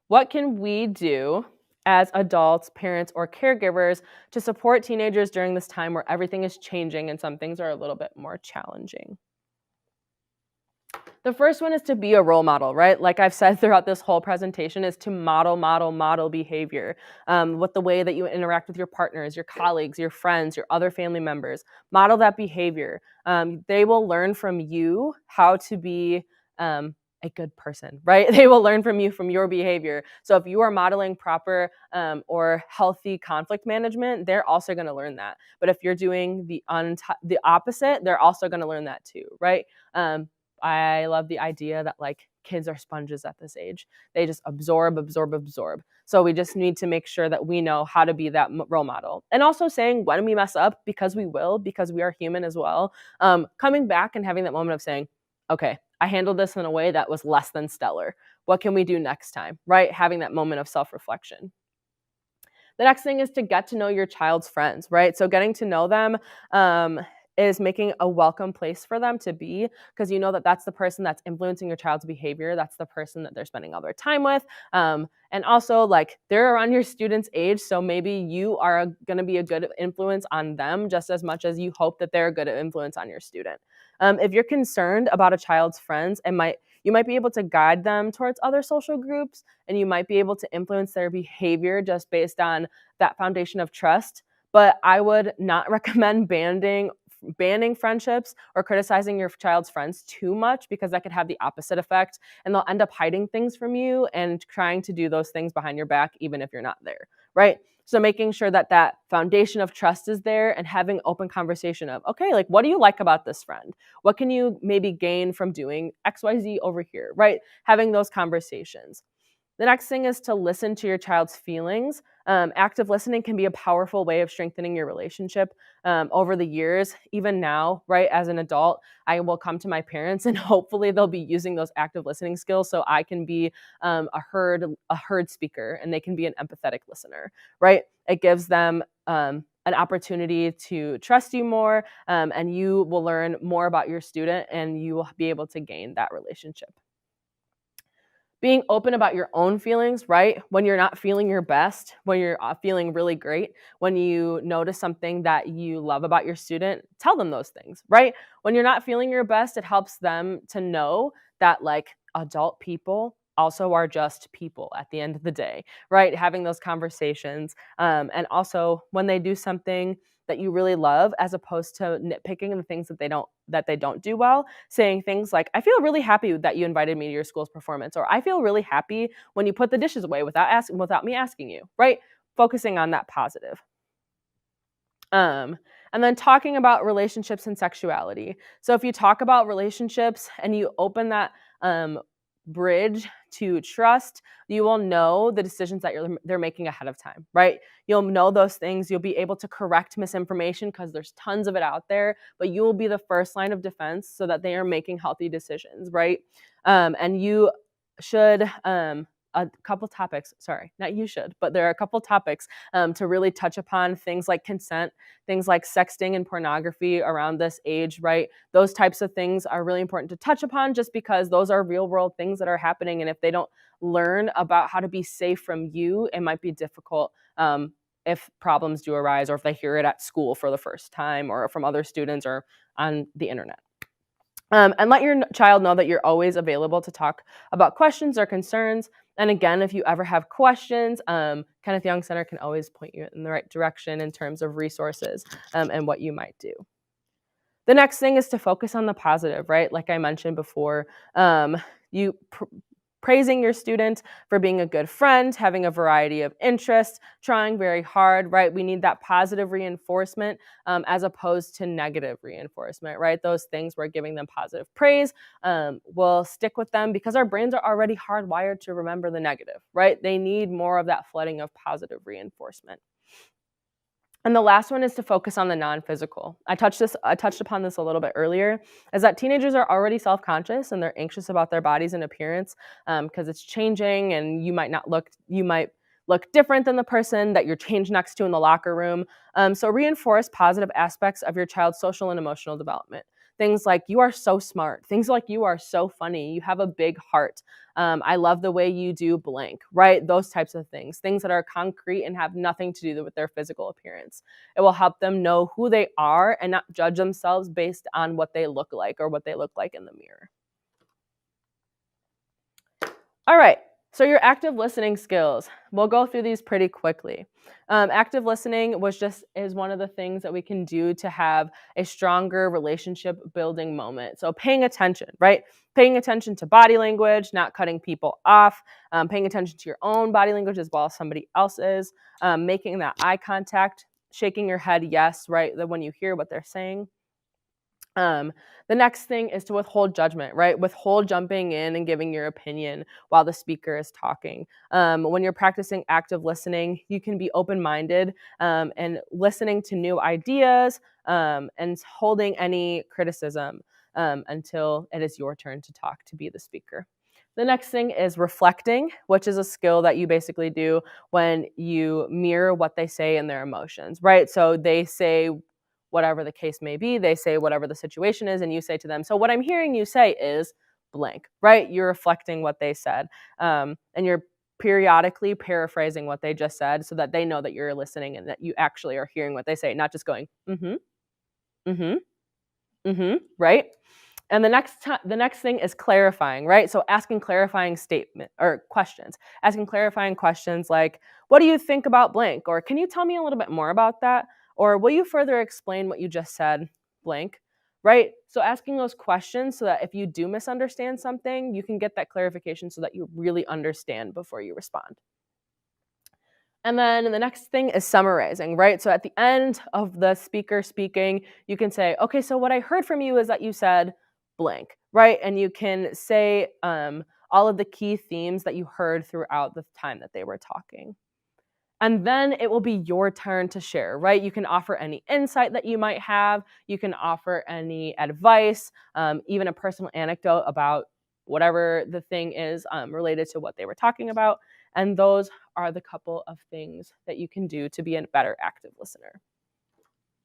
What can we do as adults, parents, or caregivers to support teenagers during this time where everything is changing and some things are a little bit more challenging? The first one is to be a role model, right? Like I've said throughout this whole presentation, is to model behavior with the way that you interact with your partners, your colleagues, your friends, your other family members. Model that behavior. They will learn from you how to be a good person, right? They will learn from you from your behavior. So if you are modeling proper or healthy conflict management, they're also going to learn that. But if you're doing the opposite, they're also going to learn that too, right? I love the idea that like kids are sponges at this age. They just absorb. So we just need to make sure that we know how to be that role model. And also saying when we mess up, because we will, because we are human as well, coming back and having that moment of saying, okay, I handled this in a way that was less than stellar. What can we do next time, right? Having that moment of self-reflection. The next thing is to get to know your child's friends, right? So getting to know them is making a welcome place for them to be, because you know that that's the person that's influencing your child's behavior. That's the person that they're spending all their time with. And also, like, they're around your student's age, so maybe you are going to be a good influence on them just as much as you hope that they're a good influence on your student. If you're concerned about a child's friends, you might be able to guide them towards other social groups, and you might be able to influence their behavior just based on that foundation of trust. But I would not recommend banning friendships or criticizing your child's friends too much, because that could have the opposite effect, and they'll end up hiding things from you and trying to do those things behind your back even if you're not there, right? So making sure that that foundation of trust is there and having open conversation of, okay, like, what do you like about this friend? What can you maybe gain from doing XYZ over here, right? Having those conversations. The next thing is to listen to your child's feelings. Active listening can be a powerful way of strengthening your relationship over the years. Even now, right, as an adult, I will come to my parents and hopefully they'll be using those active listening skills so I can be a heard speaker and they can be an empathetic listener, right? It gives them an opportunity to trust you more, and you will learn more about your student and you will be able to gain that relationship. Being open about your own feelings, right? When you're not feeling your best, when you're feeling really great, when you notice something that you love about your student, tell them those things, right? When you're not feeling your best, it helps them to know that like adult people also are just people at the end of the day, right? Having those conversations. And also when they do something that you really love, as opposed to nitpicking the things that they don't do well, saying things like, I feel really happy that you invited me to your school's performance, or I feel really happy when you put the dishes away without me asking you, right? Focusing on that positive. And then talking about relationships and sexuality. So if you talk about relationships and you open that bridge to trust, you will know the decisions that they're making ahead of time, right? You'll know those things. You'll be able to correct misinformation because there's tons of it out there, but you will be the first line of defense so that they are making healthy decisions, right? And you should, a couple topics, sorry, not you should, but there are a couple topics to really touch upon things like consent, things like sexting and pornography around this age, right? Those types of things are really important to touch upon just because those are real world things that are happening. And if they don't learn about how to be safe from you, it might be difficult if problems do arise, or if they hear it at school for the first time or from other students or on the internet. And let your child know that you're always available to talk about questions or concerns. And again, if you ever have questions, Kenneth Young Center can always point you in the right direction in terms of resources and what you might do. The next thing is to focus on the positive, right? Like I mentioned before, praising your student for being a good friend, having a variety of interests, trying very hard, right? We need that positive reinforcement as opposed to negative reinforcement, right? Those things where giving them positive praise will stick with them because our brains are already hardwired to remember the negative, right? They need more of that flooding of positive reinforcement. And the last one is to focus on the non-physical. I touched upon this a little bit earlier, is that teenagers are already self-conscious and they're anxious about their bodies and appearance because it's changing, and you might look different than the person that you're changed next to in the locker room. So reinforce positive aspects of your child's social and emotional development. Things like, you are so smart. Things like, you are so funny. You have a big heart. I love the way you do blank, right? Those types of things that are concrete and have nothing to do with their physical appearance. It will help them know who they are and not judge themselves based on what they look like or what they look like in the mirror. All right, so your active listening skills. We'll go through these pretty quickly. Active listening is one of the things that we can do to have a stronger relationship building moment. So paying attention, right? Paying attention to body language, not cutting people off, paying attention to your own body language as well as somebody else's, making that eye contact, shaking your head yes, right? When you hear what they're saying. The next thing is to withhold judgment, right? Withhold jumping in and giving your opinion while the speaker is talking. When you're practicing active listening, you can be open-minded and listening to new ideas and holding any criticism until it is your turn to talk, to be the speaker. The next thing is reflecting, which is a skill that you basically do when you mirror what they say in their emotions, right? So they say whatever the case may be, they say whatever the situation is, and you say to them, so what I'm hearing you say is blank, right? You're reflecting what they said. And you're periodically paraphrasing what they just said so that they know that you're listening and that you actually are hearing what they say, not just going, mm-hmm, mm-hmm, mm-hmm, right? And the next thing is clarifying, right? So asking clarifying statement or questions. Asking clarifying questions like, what do you think about blank? Or can you tell me a little bit more about that? Or will you further explain what you just said, blank? Right? So asking those questions so that if you do misunderstand something, you can get that clarification so that you really understand before you respond. And then the next thing is summarizing, right? So at the end of the speaker speaking, you can say, okay, so what I heard from you is that you said blank, right? And you can say all of the key themes that you heard throughout the time that they were talking. And then it will be your turn to share, right? You can offer any insight that you might have. You can offer any advice, even a personal anecdote about whatever the thing is related to what they were talking about. And those are the couple of things that you can do to be a better active listener.